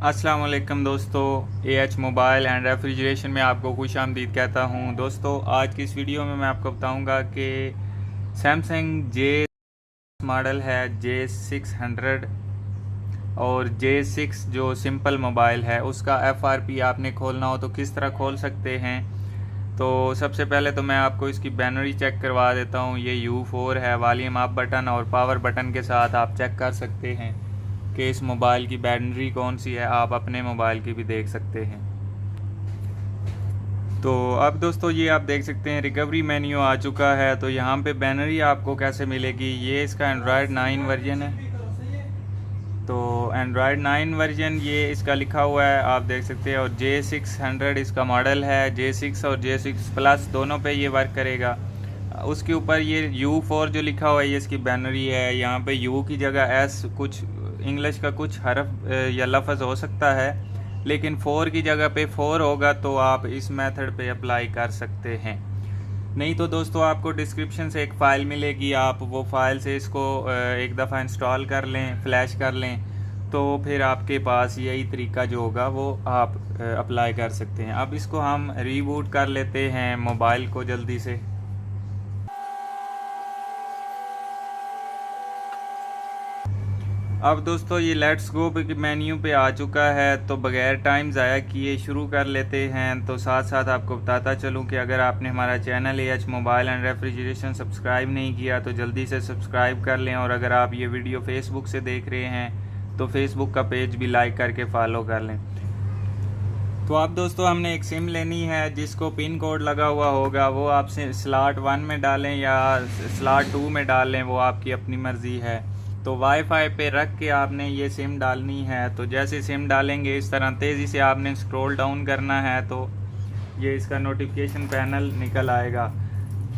अस्सलाम वालेकुम दोस्तों, एएच मोबाइल एंड रेफ्रिजरेशन में आपको खुश आमदीद कहता हूं। दोस्तों, आज की इस वीडियो में मैं आपको बताऊंगा कि सैमसंग जे मॉडल है J600 और J6 जो सिंपल मोबाइल है उसका FRP आपने खोलना हो तो किस तरह खोल सकते हैं। तो सबसे पहले तो मैं आपको इसकी बैटरी चेक करवा देता हूँ। ये U4 है। वॉल्यूम अप बटन और पावर बटन के साथ आप चेक कर सकते हैं कि इस मोबाइल की बैटरी कौन सी है। आप अपने मोबाइल की भी देख सकते हैं। तो अब दोस्तों ये आप देख सकते हैं रिकवरी मेन्यू आ चुका है। तो यहाँ पे बैटरी आपको कैसे मिलेगी, ये इसका एंड्रॉयड 9 वर्जन है। तो एंड्रॉयड 9 वर्जन ये इसका लिखा हुआ है, आप देख सकते हैं। और J600 इसका मॉडल है। J6 और J6 प्लस दोनों पे ये वर्क करेगा। उसके ऊपर ये U4 जो लिखा हुआ है ये इसकी बैनरी है। यहाँ पे U की जगह S कुछ इंग्लिश का कुछ हरफ या लफ्ज़ हो सकता है, लेकिन 4 की जगह पे 4 होगा। तो आप इस मेथड पे अप्लाई कर सकते हैं। नहीं तो दोस्तों आपको डिस्क्रिप्शन से एक फ़ाइल मिलेगी, आप वो फ़ाइल से इसको एक दफ़ा इंस्टॉल कर लें, फ्लैश कर लें, तो फिर आपके पास यही तरीका जो होगा वो आप अप्लाई कर सकते हैं। अब इसको हम रीबूट कर लेते हैं मोबाइल को जल्दी से। अब दोस्तों ये लेट्स गो मेन्यू पे आ चुका है। तो बगैर टाइम ज़ाया किए शुरू कर लेते हैं। तो साथ साथ आपको बताता चलूँ कि अगर आपने हमारा channel AH mobile and refrigeration subscribe नहीं किया तो जल्दी से सब्सक्राइब कर लें। और अगर आप ये वीडियो फेसबुक से देख रहे हैं तो फेसबुक का पेज भी लाइक करके फॉलो कर लें। तो अब दोस्तों हमने एक सिम लेनी है जिसको पिन कोड लगा हुआ होगा, वो आप स्लॉट 1 में डालें या स्लॉट 2 में डालें, वो आपकी अपनी मर्ज़ी है। तो वाईफाई पे रख के आपने ये सिम डालनी है। तो जैसे सिम डालेंगे इस तरह तेज़ी से आपने स्क्रॉल डाउन करना है तो ये इसका नोटिफिकेशन पैनल निकल आएगा।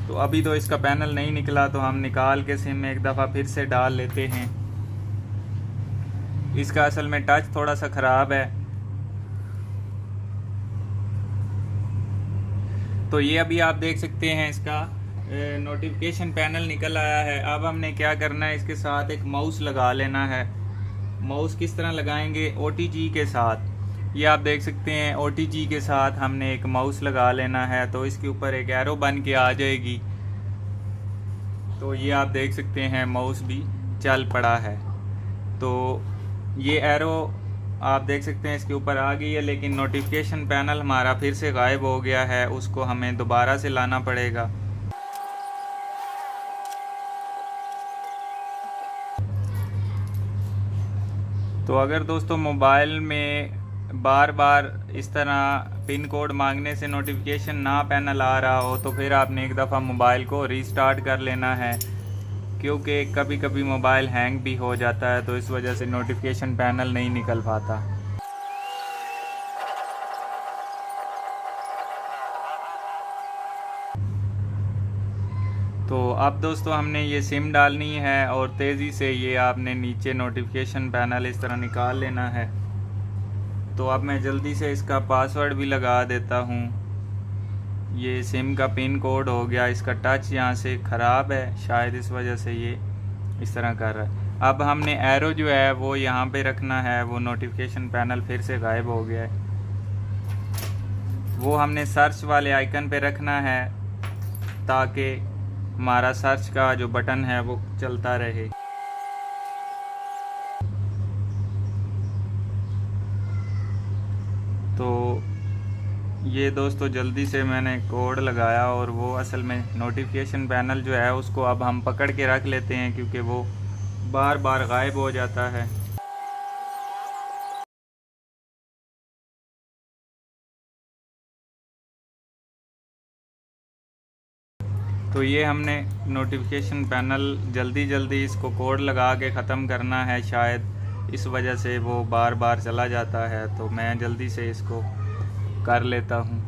तो अभी तो इसका पैनल नहीं निकला, तो हम निकाल के सिम एक दफ़ा फिर से डाल लेते हैं। इसका असल में टच थोड़ा सा ख़राब है। तो ये अभी आप देख सकते हैं इसका नोटिफिकेशन पैनल निकल आया है। अब हमने क्या करना है, इसके साथ एक माउस लगा लेना है। माउस किस तरह लगाएंगे, OTG के साथ। ये आप देख सकते हैं OTG के साथ हमने एक माउस लगा लेना है। तो इसके ऊपर एक एरो बन के आ जाएगी। तो ये आप देख सकते हैं माउस भी चल पड़ा है। तो ये एरो आप देख सकते हैं इसके ऊपर आ गई है, लेकिन नोटिफिकेशन पैनल हमारा फिर से गायब हो गया है। उसको हमें दोबारा से लाना पड़ेगा। तो अगर दोस्तों मोबाइल में बार बार इस तरह पिन कोड मांगने से नोटिफिकेशन ना पैनल आ रहा हो तो फिर आपने एक दफ़ा मोबाइल को रीस्टार्ट कर लेना है, क्योंकि कभी कभी मोबाइल हैंग भी हो जाता है। तो इस वजह से नोटिफिकेशन पैनल नहीं निकल पाता। तो अब दोस्तों हमने ये सिम डालनी है और तेज़ी से ये आपने नीचे नोटिफिकेशन पैनल इस तरह निकाल लेना है। तो अब मैं जल्दी से इसका पासवर्ड भी लगा देता हूँ। ये सिम का पिन कोड हो गया। इसका टच यहाँ से ख़राब है, शायद इस वजह से ये इस तरह कर रहा है। अब हमने एरो जो है वो यहाँ पे रखना है। वो नोटिफिकेशन पैनल फिर से गायब हो गया है, वो हमने सर्च वाले आइकन पे रखना है ताकि हमारा सर्च का जो बटन है वो चलता रहे। तो ये दोस्तों जल्दी से मैंने कोड लगाया और वो असल में नोटिफिकेशन पैनल जो है उसको अब हम पकड़ के रख लेते हैं, क्योंकि वो बार बार गायब हो जाता है। तो ये हमने नोटिफिकेशन पैनल जल्दी जल्दी इसको कोड लगा के ख़त्म करना है, शायद इस वजह से वो बार बार चला जाता है। तो मैं जल्दी से इसको कर लेता हूँ।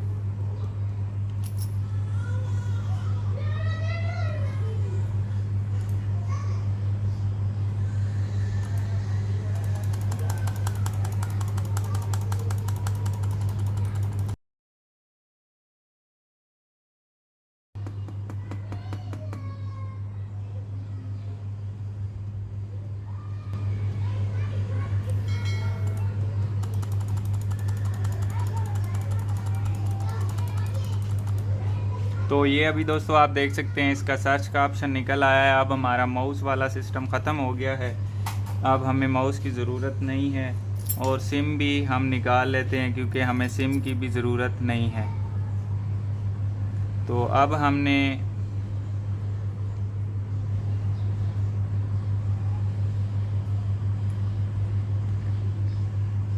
तो ये अभी दोस्तों आप देख सकते हैं इसका सर्च का ऑप्शन निकल आया है। अब हमारा माउस वाला सिस्टम ख़त्म हो गया है, अब हमें माउस की ज़रूरत नहीं है और सिम भी हम निकाल लेते हैं क्योंकि हमें सिम की भी ज़रूरत नहीं है। तो अब हमने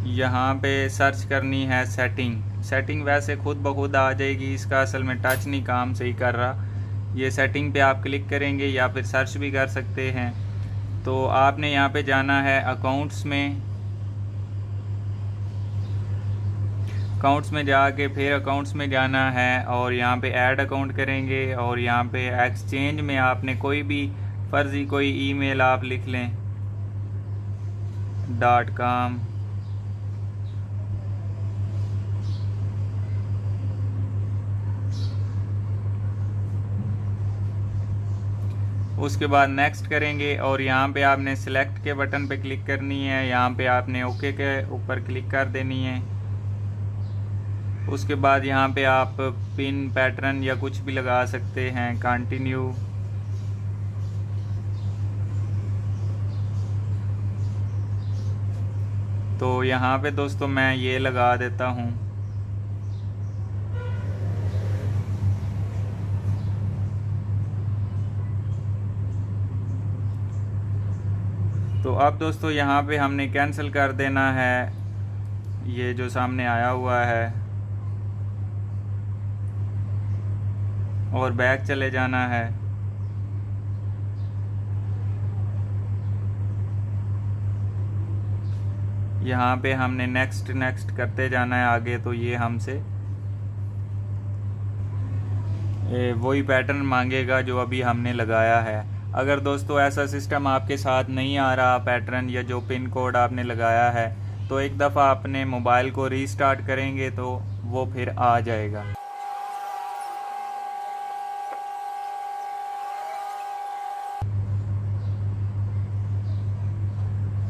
यहाँ पे सर्च करनी है सेटिंग वैसे खुद ब खुद आ जाएगी, इसका असल में टच नहीं काम सही कर रहा। ये सेटिंग पे आप क्लिक करेंगे या फिर सर्च भी कर सकते हैं। तो आपने यहाँ पे जाना है अकाउंट्स में जाके फिर अकाउंट्स में जाना है और यहाँ पे ऐड अकाउंट करेंगे और यहाँ पे एक्सचेंज में आपने कोई भी फर्जी कोई ईमेल आप लिख लें .com। उसके बाद नेक्स्ट करेंगे और यहाँ पे आपने सिलेक्ट के बटन पे क्लिक करनी है, यहाँ पे आपने ओके के ऊपर क्लिक कर देनी है। उसके बाद यहाँ पे आप पिन पैटर्न या कुछ भी लगा सकते हैं, कंटिन्यू। तो यहाँ पे दोस्तों मैं ये लगा देता हूँ। तो अब दोस्तों यहाँ पे हमने कैंसिल कर देना है ये जो सामने आया हुआ है और बैक चले जाना है। यहाँ पे हमने नेक्स्ट करते जाना है आगे। तो ये हमसे वही पैटर्न मांगेगा जो अभी हमने लगाया है। अगर दोस्तों ऐसा सिस्टम आपके साथ नहीं आ रहा पैटर्न या जो पिन कोड आपने लगाया है, तो एक दफ़ा अपने मोबाइल को रीस्टार्ट करेंगे तो वो फिर आ जाएगा।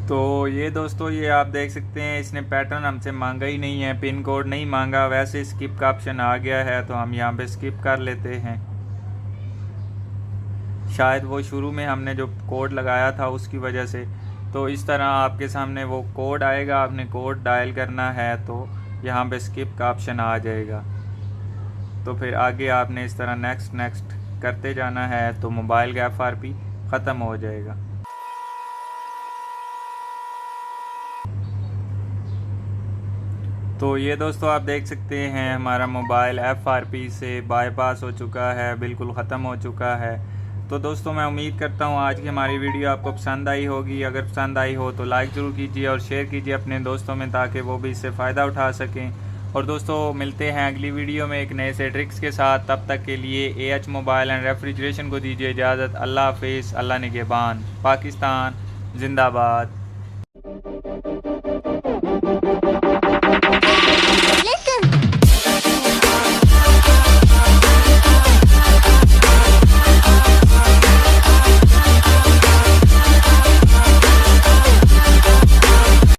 तो ये दोस्तों ये आप देख सकते हैं इसने पैटर्न हमसे मांगा ही नहीं है, पिन कोड नहीं मांगा, वैसे स्किप का ऑप्शन आ गया है तो हम यहाँ पे स्किप कर लेते हैं। शायद वो शुरू में हमने जो कोड लगाया था उसकी वजह से। तो इस तरह आपके सामने वो कोड आएगा, आपने कोड डायल करना है तो यहाँ पे स्किप का ऑप्शन आ जाएगा। तो फिर आगे आपने इस तरह नेक्स्ट करते जाना है तो मोबाइल का FRP ख़त्म हो जाएगा। तो ये दोस्तों आप देख सकते हैं हमारा मोबाइल FRP से बाईपास हो चुका है, बिल्कुल ख़त्म हो चुका है। तो दोस्तों मैं उम्मीद करता हूँ आज की हमारी वीडियो आपको पसंद आई होगी। अगर पसंद आई हो तो लाइक ज़रूर कीजिए और शेयर कीजिए अपने दोस्तों में ताकि वो भी इससे फ़ायदा उठा सकें। और दोस्तों मिलते हैं अगली वीडियो में एक नए से ट्रिक्स के साथ। तब तक के लिए AH मोबाइल एंड रेफ्रिजरेशन को दीजिए इजाज़त। अल्लाह हाफिज़, अल्लाह निगहबान, पाकिस्तान जिंदाबाद।